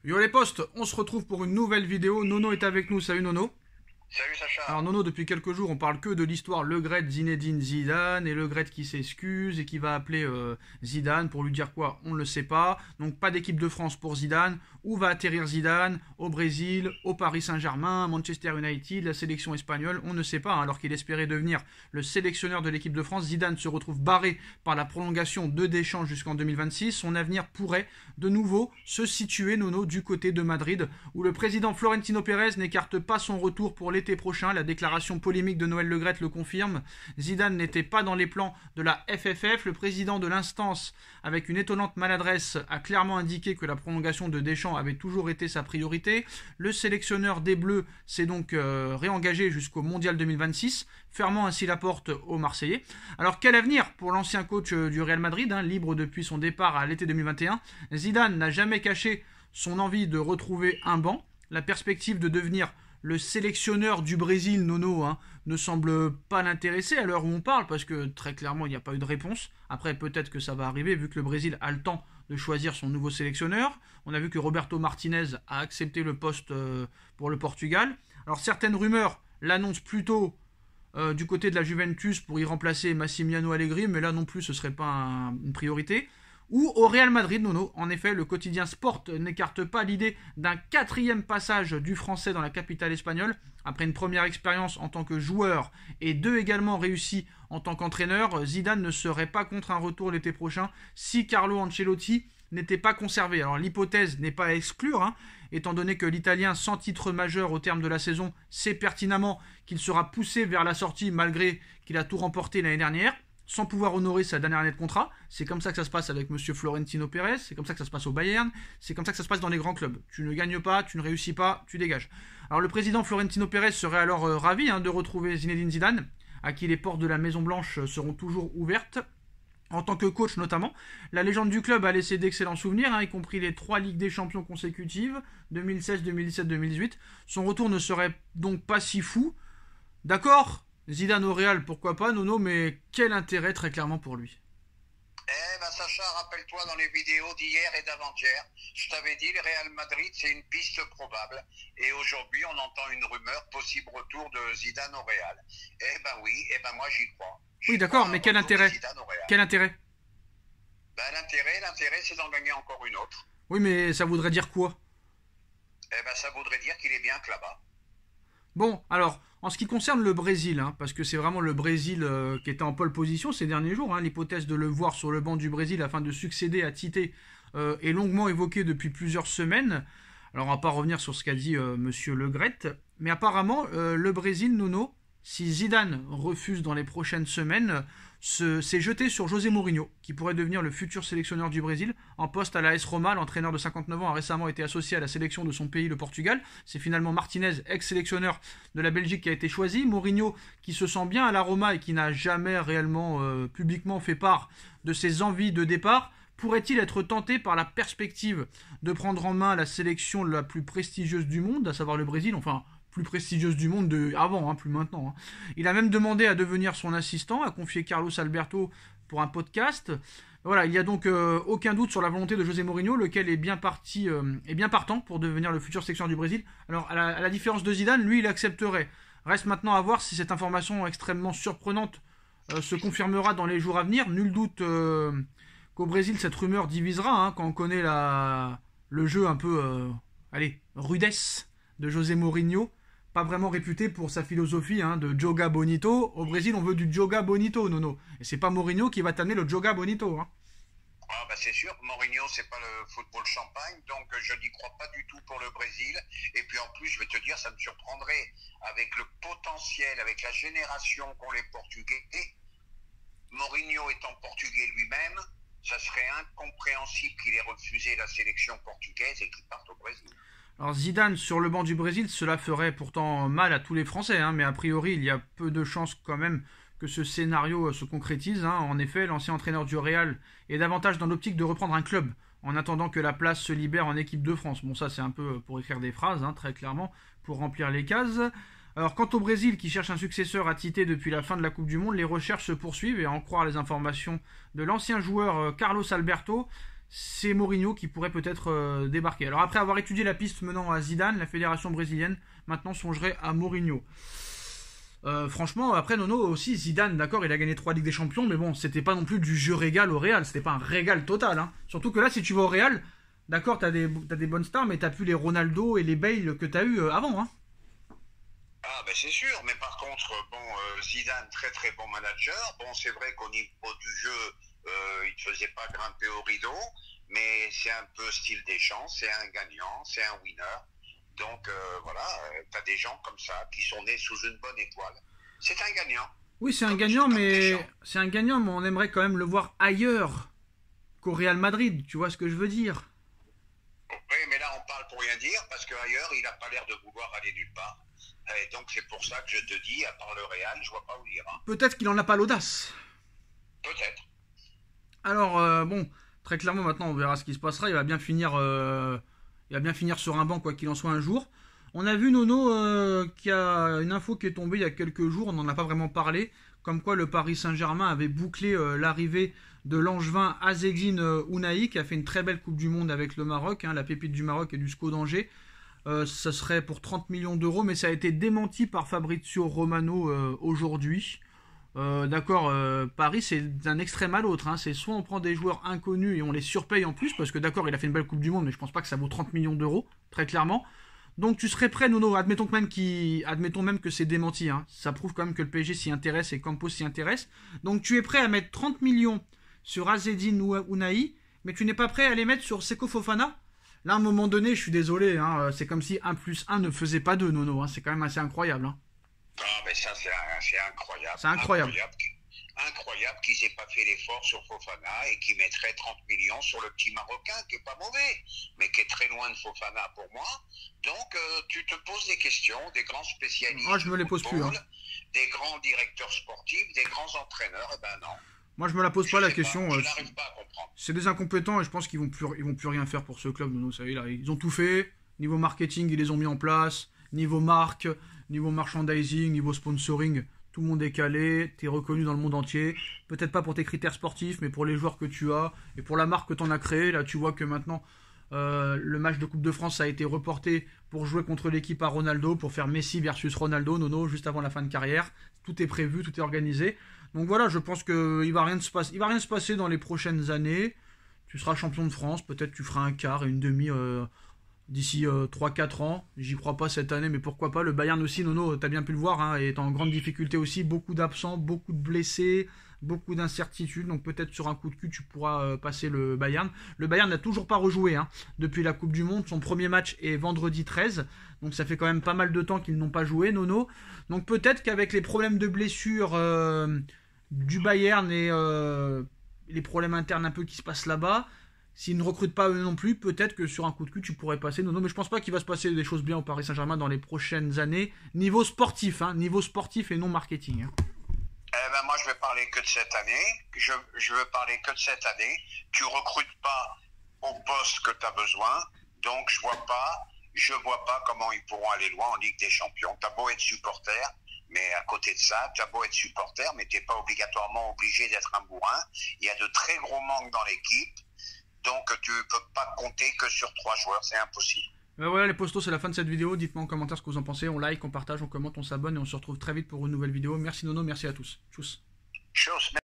Yo les potes, on se retrouve pour une nouvelle vidéo. Nono est avec nous, salut Nono. Salut Sacha. Alors Nono, depuis quelques jours, on parle que de l'histoire Le Gret Zinedine Zidane et Le Gret qui s'excuse et qui va appeler Zidane pour lui dire quoi, on ne le sait pas. Donc pas d'équipe de France pour Zidane. Où va atterrir Zidane? Au Brésil, au Paris Saint-Germain, Manchester United, la sélection espagnole, on ne sait pas. Alors qu'il espérait devenir le sélectionneur de l'équipe de France, Zidane se retrouve barré par la prolongation de Deschamps jusqu'en 2026. Son avenir pourrait de nouveau se situer, Nono, du côté de Madrid, où le président Florentino Pérez n'écarte pas son retour pour l'été prochain. La déclaration polémique de Noël Le Gret le confirme. Zidane n'était pas dans les plans de la FFF. Le président de l'instance, avec une étonnante maladresse, a clairement indiqué que la prolongation de Deschamps avait toujours été sa priorité. Le sélectionneur des Bleus s'est donc réengagé jusqu'au Mondial 2026, fermant ainsi la porte aux Marseillais. Alors quel avenir pour l'ancien coach du Real Madrid, libre depuis son départ à l'été 2021? Zidane n'a jamais caché son envie de retrouver un banc. La perspective de devenir le sélectionneur du Brésil, Nono, ne semble pas l'intéresser à l'heure où on parle, parce que très clairement il n'y a pas eu de réponse. Après peut-être que ça va arriver vu que le Brésil a le temps de choisir son nouveau sélectionneur. On a vu que Roberto Martinez a accepté le poste pour le Portugal. Alors certaines rumeurs l'annoncent plutôt du côté de la Juventus pour y remplacer Massimiliano Allegri, mais là non plus ce serait pas une priorité. Ou au Real Madrid, Nono. En effet, le quotidien Sport n'écarte pas l'idée d'un quatrième passage du français dans la capitale espagnole. Après une première expérience en tant que joueur et deux également réussis en tant qu'entraîneur, Zidane ne serait pas contre un retour l'été prochain si Carlo Ancelotti n'était pas conservé. Alors l'hypothèse n'est pas à exclure, étant donné que l'Italien sans titre majeur au terme de la saison sait pertinemment qu'il sera poussé vers la sortie malgré qu'il a tout remporté l'année dernière, sans pouvoir honorer sa dernière année de contrat. C'est comme ça que ça se passe avec monsieur Florentino Pérez, c'est comme ça que ça se passe au Bayern, c'est comme ça que ça se passe dans les grands clubs. Tu ne gagnes pas, tu ne réussis pas, tu dégages. Alors le président Florentino Pérez serait alors ravi de retrouver Zinedine Zidane, à qui les portes de la Maison Blanche seront toujours ouvertes, en tant que coach notamment. La légende du club a laissé d'excellents souvenirs, y compris les 3 Ligues des Champions consécutives, 2016, 2017, 2018. Son retour ne serait donc pas si fou. D'accord, Zidane au Real, pourquoi pas, Nono, mais quel intérêt très clairement pour lui? Eh ben Sacha, rappelle-toi dans les vidéos d'hier et d'avant-hier, je t'avais dit le Real Madrid c'est une piste probable. Et aujourd'hui on entend une rumeur, possible retour de Zidane au Real. Eh ben oui, moi j'y crois. Oui d'accord, mais quel intérêt? Quel intérêt? Ben l'intérêt c'est d'en gagner encore une autre. Oui mais ça voudrait dire quoi? Eh ben ça voudrait dire qu'il est bien que là-bas. Bon, alors, en ce qui concerne le Brésil, parce que c'est vraiment le Brésil qui était en pole position ces derniers jours, l'hypothèse de le voir sur le banc du Brésil afin de succéder à Tite est longuement évoquée depuis plusieurs semaines. Alors on va pas revenir sur ce qu'a dit monsieur Le Gret, mais apparemment le Brésil, Nono, si Zidane refuse dans les prochaines semaines, s'est jeté sur José Mourinho, qui pourrait devenir le futur sélectionneur du Brésil. En poste à l'AS Roma, l'entraîneur de 59 ans a récemment été associé à la sélection de son pays, le Portugal. C'est finalement Martinez, ex-sélectionneur de la Belgique, qui a été choisi. Mourinho, qui se sent bien à la Roma et qui n'a jamais réellement publiquement fait part de ses envies de départ, pourrait-il être tenté par la perspective de prendre en main la sélection la plus prestigieuse du monde, à savoir le Brésil, enfin plus prestigieuse du monde avant, plus maintenant. Il a même demandé à devenir son assistant, a confié Carlos Alberto pour un podcast. Voilà, il n'y a donc aucun doute sur la volonté de José Mourinho, lequel est bien partant pour devenir le futur sélectionneur du Brésil. Alors, à la différence de Zidane, lui, il accepterait. Reste maintenant à voir si cette information extrêmement surprenante se confirmera dans les jours à venir. Nul doute qu'au Brésil, cette rumeur divisera, quand on connaît le jeu un peu, rudesse de José Mourinho, pas vraiment réputé pour sa philosophie de Joga Bonito. Au Brésil, on veut du Joga Bonito, Nono. Et c'est pas Mourinho qui va t'amener le Joga Bonito. Ah bah c'est sûr, Mourinho c'est pas le football champagne, donc je n'y crois pas du tout pour le Brésil. Et puis en plus, je vais te dire, ça me surprendrait, avec le potentiel, avec la génération qu'ont les Portugais, Mourinho étant portugais lui-même, ça serait incompréhensible qu'il ait refusé la sélection portugaise et qu'il parte au Brésil. Alors Zidane sur le banc du Brésil, cela ferait pourtant mal à tous les Français, mais a priori il y a peu de chances quand même que ce scénario se concrétise. En effet, l'ancien entraîneur du Real est davantage dans l'optique de reprendre un club, en attendant que la place se libère en équipe de France. Bon, ça c'est un peu pour écrire des phrases, très clairement, pour remplir les cases. Alors quant au Brésil qui cherche un successeur à Tite depuis la fin de la Coupe du Monde, les recherches se poursuivent et à en croire les informations de l'ancien joueur Carlos Alberto, c'est Mourinho qui pourrait peut-être débarquer. Alors après avoir étudié la piste menant à Zidane, la fédération brésilienne maintenant songerait à Mourinho. Franchement, après Nono aussi, Zidane, d'accord, il a gagné 3 Ligues des Champions, mais bon, c'était pas non plus du jeu régal au Real, c'était pas un régal total. Hein. Surtout que là, si tu vas au Real, d'accord, t'as des bonnes stars, mais t'as plus les Ronaldo et les Bale que t'as eu avant. Hein. Ah ben c'est sûr, mais par contre, bon, Zidane, très très bon manager. Bon, c'est vrai qu'au niveau du jeu, il ne faisait pas grimper au rideau, mais c'est un peu style Deschamps, c'est un gagnant, c'est un winner. Donc voilà, tu as des gens comme ça qui sont nés sous une bonne étoile. C'est un gagnant. Oui, c'est un gagnant, mais on aimerait quand même le voir ailleurs qu'au Real Madrid, tu vois ce que je veux dire? Oui, mais là on parle pour rien dire, parce qu'ailleurs il n'a pas l'air de vouloir aller nulle part. Et donc c'est pour ça que je te dis, à part le Real, je vois pas où il ira. Peut-être qu'il en a pas l'audace. Peut-être. Alors, bon, très clairement, maintenant, on verra ce qui se passera. Il va bien finir sur un banc, quoi qu'il en soit un jour. On a vu, Nono, qu'il y a une info qui est tombée il y a quelques jours, on n'en a pas vraiment parlé, comme quoi le Paris Saint-Germain avait bouclé l'arrivée de l'Angevin Azzedine Ounahi, qui a fait une très belle Coupe du Monde avec le Maroc, hein, la pépite du Maroc et du SCO d'Angers. Ça serait pour 30 millions d'euros, mais ça a été démenti par Fabrizio Romano aujourd'hui. D'accord, Paris c'est d'un extrême à l'autre. Hein. C'est soit on prend des joueurs inconnus et on les surpaye en plus, parce que d'accord, il a fait une belle Coupe du Monde, mais je pense pas que ça vaut 30 millions d'euros, très clairement. Donc tu serais prêt, Nono, admettons même que c'est démenti. Hein. Ça prouve quand même que le PSG s'y intéresse et Campos s'y intéresse. Donc tu es prêt à mettre 30 millions sur Azzedine Ounahi, mais tu n'es pas prêt à les mettre sur Seko Fofana. Là, à un moment donné, je suis désolé, hein, c'est comme si 1 plus 1 ne faisait pas 2, Nono. Hein, c'est quand même assez incroyable. Hein. Ah, mais ça, c'est incroyable. C'est incroyable. Incroyable qu'ils aient pas fait l'effort sur Fofana et qu'ils mettraient 30 millions sur le petit Marocain, qui est pas mauvais, mais qui est très loin de Fofana pour moi. Donc, tu te poses des questions, des grands spécialistes. Ah, je me les pose plus. Hein. Des grands directeurs sportifs, des grands entraîneurs, eh ben non. Moi, je me la pose pas la question. Je n'arrive pas à comprendre. C'est des incompétents et je pense qu'ils vont plus rien faire pour ce club. Nono, ça y est, là, ils ont tout fait. Niveau marketing, ils les ont mis en place. Niveau marque, niveau merchandising, niveau sponsoring, tout le monde est calé. T'es reconnu dans le monde entier. Peut-être pas pour tes critères sportifs, mais pour les joueurs que tu as et pour la marque que t'en as créée. Là, tu vois que maintenant, le match de Coupe de France a été reporté pour jouer contre l'équipe à Ronaldo, pour faire Messi versus Ronaldo, Nono, juste avant la fin de carrière. Tout est prévu, tout est organisé. Donc voilà, je pense qu'il va rien se passer dans les prochaines années. Tu seras champion de France, peut-être tu feras un quart et une demi d'ici 3-4 ans. J'y crois pas cette année, mais pourquoi pas. Le Bayern aussi, Nono, t'as bien pu le voir, hein, est en grande difficulté aussi. Beaucoup d'absents, beaucoup de blessés, beaucoup d'incertitudes. Donc peut-être sur un coup de cul, tu pourras passer le Bayern. Le Bayern n'a toujours pas rejoué hein, depuis la Coupe du Monde. Son premier match est vendredi 13. Donc ça fait quand même pas mal de temps qu'ils n'ont pas joué, Nono. Donc peut-être qu'avec les problèmes de blessure du Bayern et les problèmes internes un peu qui se passent là-bas, s'ils ne recrutent pas eux non plus, peut-être que sur un coup de cul tu pourrais passer, Nono, mais je pense pas qu'il va se passer des choses bien au Paris Saint-Germain dans les prochaines années, niveau sportif et non marketing. Hein. Eh ben moi je vais parler que de cette année, je veux parler que de cette année, tu recrutes pas au poste que tu as besoin, donc je vois pas comment ils pourront aller loin en Ligue des Champions. T'as beau être supporter, mais à côté de ça, tu as beau être supporter, mais tu n'es pas obligatoirement obligé d'être un bourrin. Il y a de très gros manques dans l'équipe, donc tu ne peux pas compter que sur 3 joueurs, c'est impossible. Voilà les postos, c'est la fin de cette vidéo. Dites-moi en commentaire ce que vous en pensez. On like, on partage, on commente, on s'abonne et on se retrouve très vite pour une nouvelle vidéo. Merci Nono, merci à tous. Tchuss.